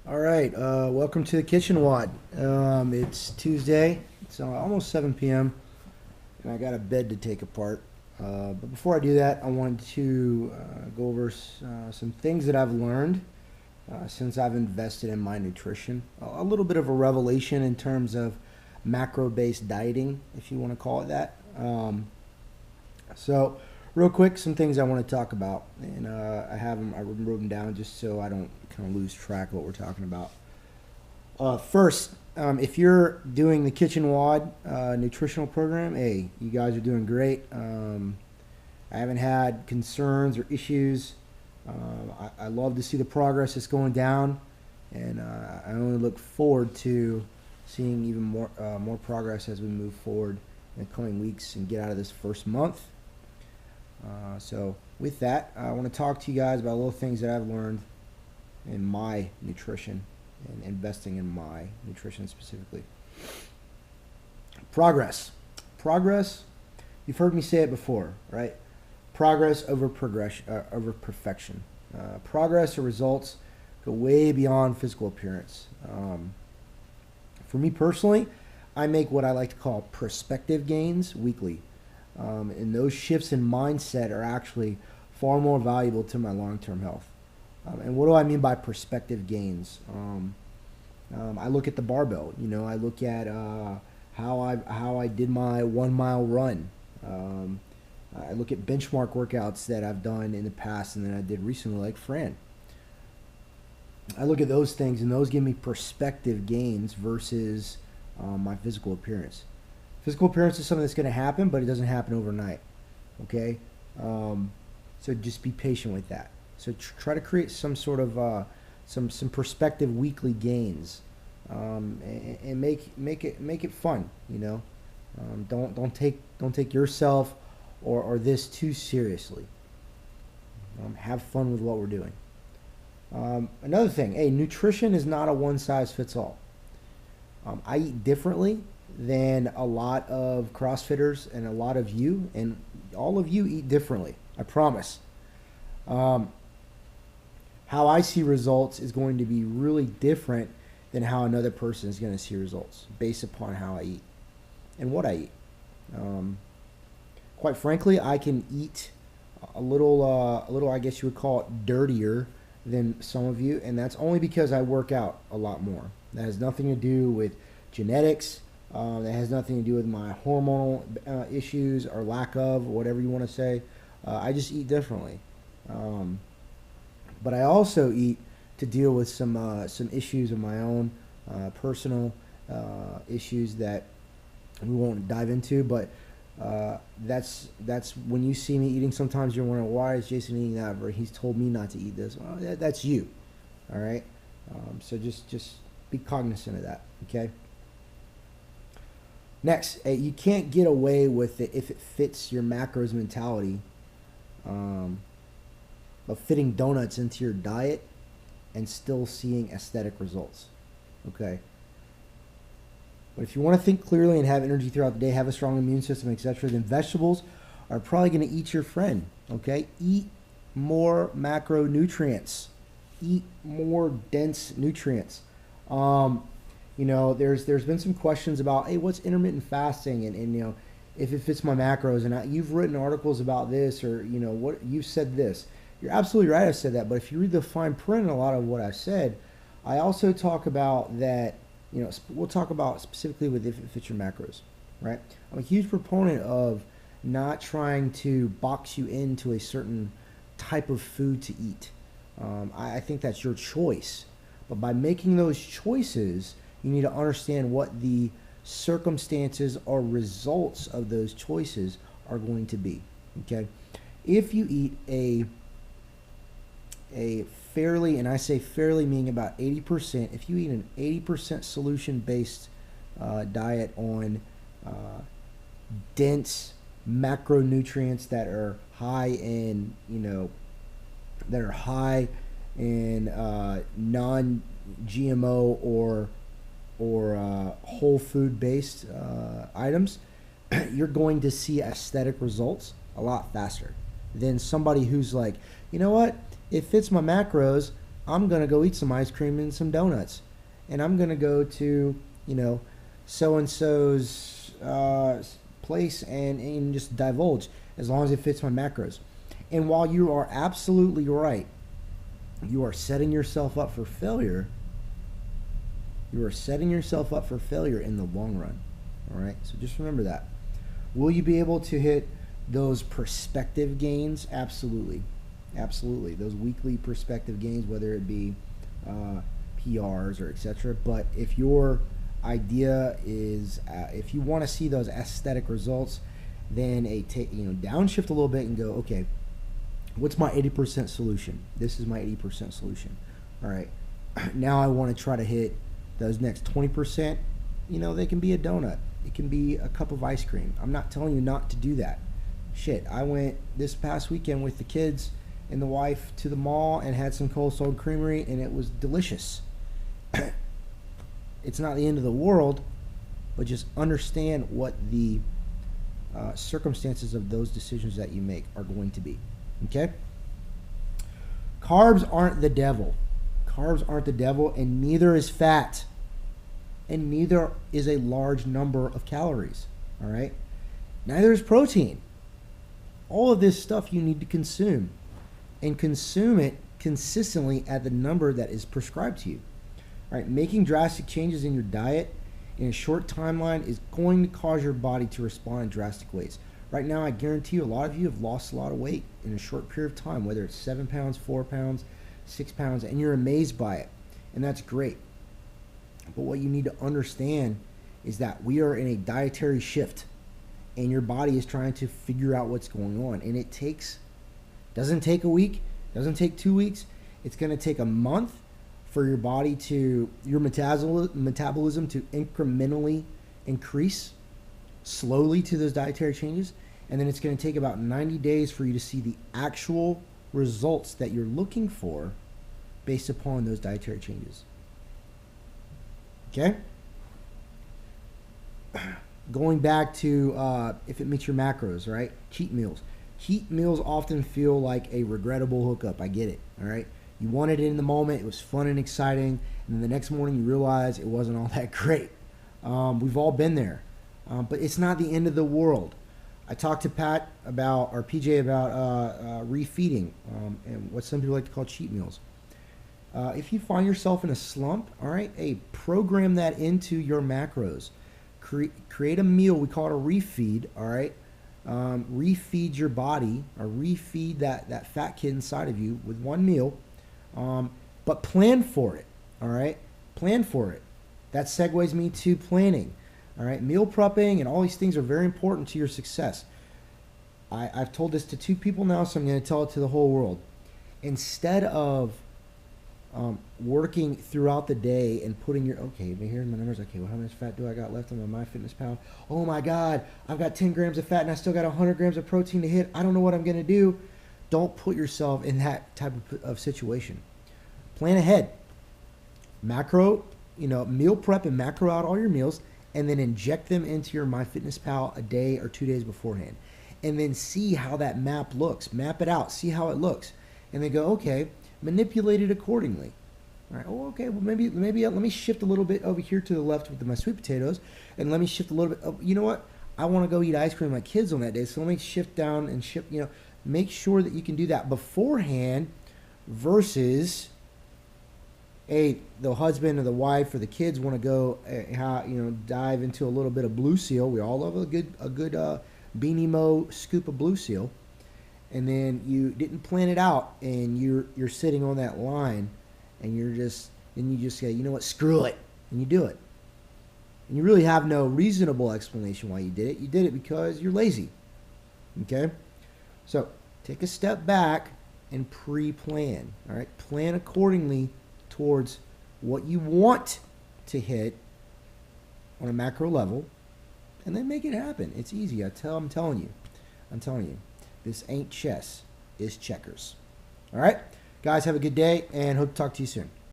All right, welcome to the kitchen WOD. It's Tuesday. It's almost 7 p.m. and I got a bed to take apart. But before I do that, I wanted to go over some things that I've learned since I've invested in my nutrition. A little bit of a revelation in terms of macro-based dieting, if you want to call it that. So, real quick, some things I want to talk about, and I wrote them down just so I don't kind of lose track of what we're talking about. First, if you're doing the Kitchen WOD nutritional program, hey, you guys are doing great. I haven't had concerns or issues. I love to see the progress that's going down, and I only look forward to seeing even more progress as we move forward in the coming weeks and get out of this first month. So with that, I want to talk to you guys about little things that I've learned in my nutrition and investing in my nutrition specifically. Progress. Progress, you've heard me say it before, right? Progress over progression, over perfection. Progress or results go way beyond physical appearance. For me personally, I make what I like to call perspective gains weekly. And those shifts in mindset are actually far more valuable to my long-term health. And what do I mean by perspective gains? I look at the barbell. I look at how I did my 1 mile run. I look at benchmark workouts that I've done in the past and that I did recently, like Fran. I look at those things, and those give me perspective gains versus my physical appearance. Physical appearance is something that's going to happen, but it doesn't happen overnight. Okay, so just be patient with that. So try to create some sort of some perspective weekly gains, and make it fun. Don't take yourself or this too seriously. Have fun with what we're doing. Another thing, hey, nutrition is not a one size fits all. I eat differently than a lot of CrossFitters and a lot of you, and all of you eat differently. I promise. How I see results is going to be really different than how another person is going to see results based upon how I eat and what I eat. Quite frankly, I can eat a little, I guess you would call it dirtier than some of you, and that's only because I work out a lot more. That has nothing to do with genetics. That has nothing to do with my hormonal issues or lack of, whatever you want to say. I just eat differently. But I also eat to deal with some issues of my own, personal issues that we won't dive into. But that's when you see me eating. Sometimes you're wondering, why is Jason eating that? Or he's told me not to eat this. Well, that's you. All right. So just be cognizant of that. Okay. Next, you can't get away with it if it fits your macros mentality of fitting donuts into your diet and still seeing aesthetic results. Okay. But if you want to think clearly and have energy throughout the day, have a strong immune system, etc., then vegetables are probably going to eat your friend. Okay. Eat more macronutrients. Eat more dense nutrients. There's been some questions about, hey, what's intermittent fasting, and if it fits my macros, and you've written articles about this, or what you've said this. You're absolutely right. I said that, but if you read the fine print in a lot of what I said, I also talk about that. We'll talk about specifically with if it fits your macros, right? I'm a huge proponent of not trying to box you into a certain type of food to eat. I think that's your choice, but by making those choices, you need to understand what the circumstances or results of those choices are going to be. Okay, if you eat a fairly, and I say fairly meaning about 80%, if you eat an 80% solution-based diet on dense macronutrients that are high in, non-GMO or whole food based items, you're going to see aesthetic results a lot faster than somebody who's like, you know what, it fits my macros, I'm going to go eat some ice cream and some donuts. And I'm going to go to, you know, so-and-so's place and just divulge as long as it fits my macros. And while you are absolutely right, you are setting yourself up for failure. You are setting yourself up for failure in the long run. All right? So just remember that. Will you be able to hit those perspective gains? Absolutely. Absolutely. Those weekly perspective gains, whether it be PRs or etc. But if your idea is, if you want to see those aesthetic results, then downshift a little bit and go, okay, what's my 80% solution? This is my 80% solution. All right. Now I want to try to hit those next 20%. They can be a donut. It can be a cup of ice cream. I'm not telling you not to do that. Shit, I went this past weekend with the kids and the wife to the mall and had some Cold Stone Creamery, and it was delicious. It's not the end of the world, but just understand what the circumstances of those decisions that you make are going to be. Okay? Carbs aren't the devil. Carbs aren't the devil, and neither is fat. And neither is a large number of calories. All right? Neither is protein. All of this stuff you need to consume, and consume it consistently at the number that is prescribed to you. All right? Making drastic changes in your diet in a short timeline is going to cause your body to respond in drastic ways. Right now, I guarantee you a lot of you have lost a lot of weight in a short period of time, whether it's 7 pounds, 4 pounds, 6 pounds, and you're amazed by it. And that's great. But what you need to understand is that we are in a dietary shift, and your body is trying to figure out what's going on. And it doesn't take a week, doesn't take 2 weeks. It's going to take a month for your body your metabolism to incrementally increase slowly to those dietary changes. And then it's going to take about 90 days for you to see the actual results that you're looking for based upon those dietary changes. Okay? Going back to if it meets your macros, right? Cheat meals. Cheat meals often feel like a regrettable hookup. I get it, all right? You wanted it in the moment. It was fun and exciting. And then the next morning you realize it wasn't all that great. We've all been there. But it's not the end of the world. I talked to Pat about, or PJ about refeeding and what some people like to call cheat meals. If you find yourself in a slump, all right, program that into your macros. Create a meal. We call it a refeed, all right? Refeed your body, or refeed that fat kid inside of you with one meal. But plan for it, all right? Plan for it. That segues me to planning, all right? Meal prepping and all these things are very important to your success. I've told this to 2 people now, so I'm going to tell it to the whole world. Instead of working throughout the day and putting here's my numbers. Okay, well, how much fat do I got left on my MyFitnessPal? Oh my God, I've got 10 grams of fat and I still got 100 grams of protein to hit. I don't know what I'm going to do. Don't put yourself in that type of situation. Plan ahead. Macro, meal prep and macro out all your meals, and then inject them into your MyFitnessPal a day or 2 days beforehand. And then see how that map looks. Map it out. See how it looks. And then go, okay, manipulate it accordingly. All right. Oh, okay. Well, maybe let me shift a little bit over here to the left with my sweet potatoes, and let me shift a little bit. You know what? I want to go eat ice cream with my kids on that day, so let me shift down and shift. Make sure that you can do that beforehand, versus the husband or the wife or the kids want to go, dive into a little bit of Blue Seal. We all love a good Beanie Mo scoop of Blue Seal. And then you didn't plan it out, and you're sitting on that line, and you just say, you know what, screw it, and you do it. And you really have no reasonable explanation why you did it. You did it because you're lazy. Okay? So take a step back and pre-plan. All right? Plan accordingly towards what you want to hit on a macro level, and then make it happen. It's easy. I'm telling you. This ain't chess, it's checkers. All right? Guys, have a good day, and hope to talk to you soon.